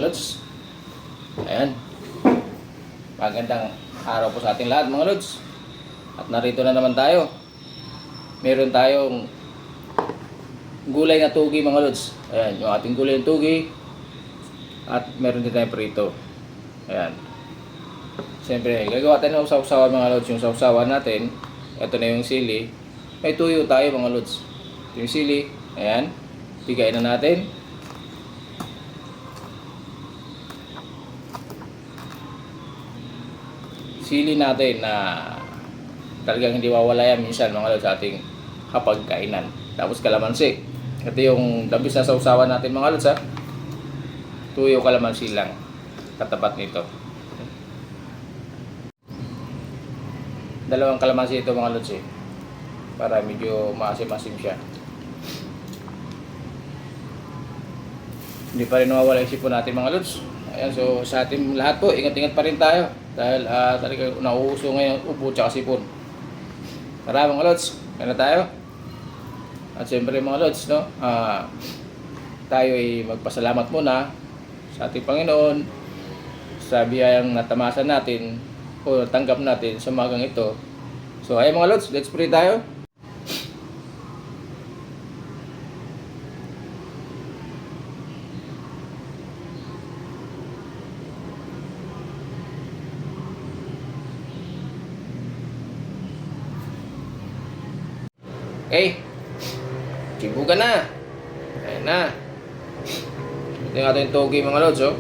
lods. Ayan. Magandang araw po sa ating lahat mga lods. At narito na naman tayo. Meron tayong gulay na tugi mga lods. Ayan, yung ating gulay na tugi. At meron din tayong prito. Ayan. Siyempre, gagawa tayo ng sausawan mga lods. Yung sausawan natin, ito na yung sili. May tuyo tayo mga lods. Ito yung sili. Ayan. Pigain na natin. Sili natin na talagang hindi wawala yan minsan mga lods sa ating hapagkainan. Tapos kalamansi. Ito yung labis na sausawan natin mga lods ha. Tuyo kalamansi lang. Katapat nito. Dalawang kalamansi ito mga lods eh. Para medyo maasim-asim siya. Hindi pa rin nawawala yung sipon natin mga lods. Ayan, so sa ating lahat po, ingat-ingat pa rin tayo. Dahil talagang nauuso ngayon upo tsaka sipon. Tara mga lods, kaya na tayo. At siyempre mga lods, no, tayo ay magpasalamat muna sa ating Panginoon sa biyayang natamasan natin o tanggap natin sa magang ito. So ayun mga lods, let's pray tayo. Okay, sibugan na. Ayan na. Ito yung ating togi mga lods, oh.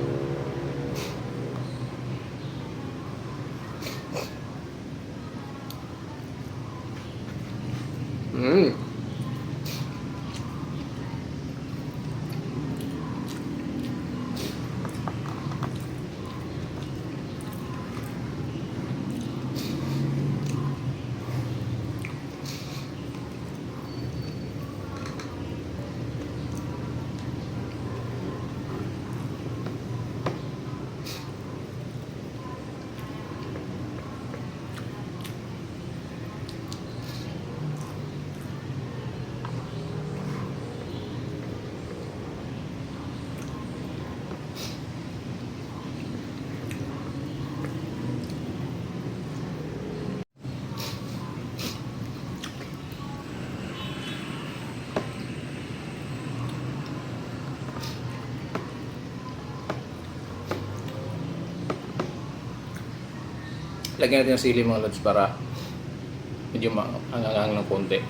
Lagyan natin ng sili mga lods para medyo maangang ng konti.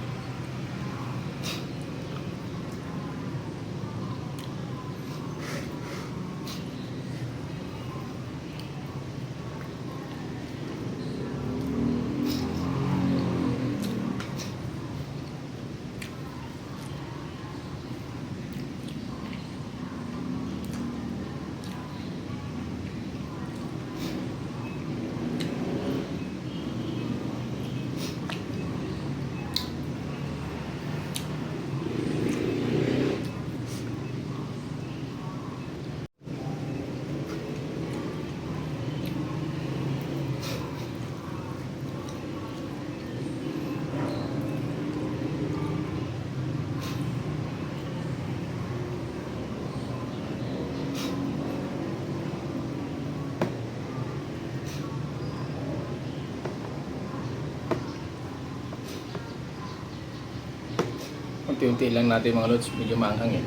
Unti-unti lang natin mga lods, medyo maanghang eh.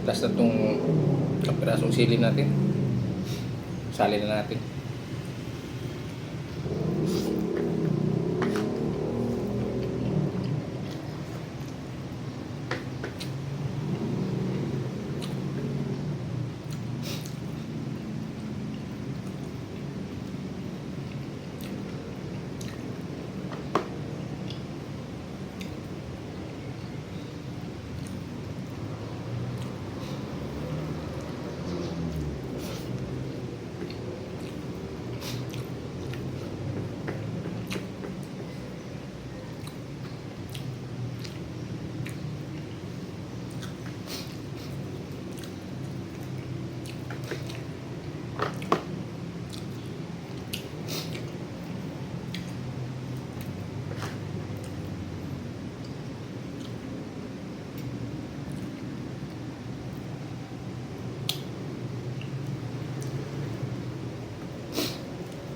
Last na itong kapirasong sili natin. Sali na natin.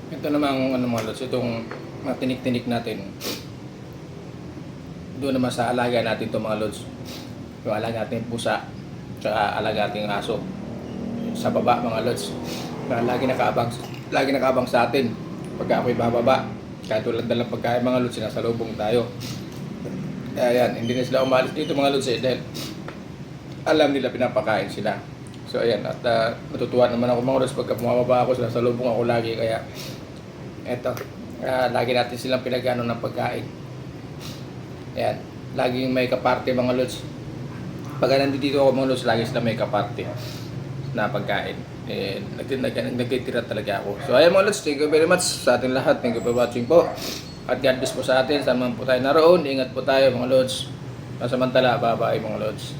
Ito namang ano mga lods, itong mga tinik-tinik natin. Doon naman sa alaga natin itong mga lods. Yung alaga natin pusa, tsaka alaga natin aso. Sa baba mga lods. Na lagi nakaabang sa atin. Pagka ako'y bababa, kahit tulad na lang pagkain mga lods, sinasalubong tayo. Kaya yan, hindi na sila umalis dito mga lods dahil alam nila pinapakain sila. So ayan, at natutuwa naman ako mga lods pagka bumababa ako, sinasalubong ako lagi. Kaya eto, lagi natin silang pinagano ng pagkain. Ayan, laging may kaparte mga lods. Pag nandito ako mga lods, lagi sila may kaparte na pagkain. Nagtitira talaga ako. So ayan mga lods, thank you very much sa ating lahat. Thank you for watching po. At God bless po sa atin. Saan man po tayo naroon, ingat po tayo mga lods. Pasamantala, bye-bye mga lods.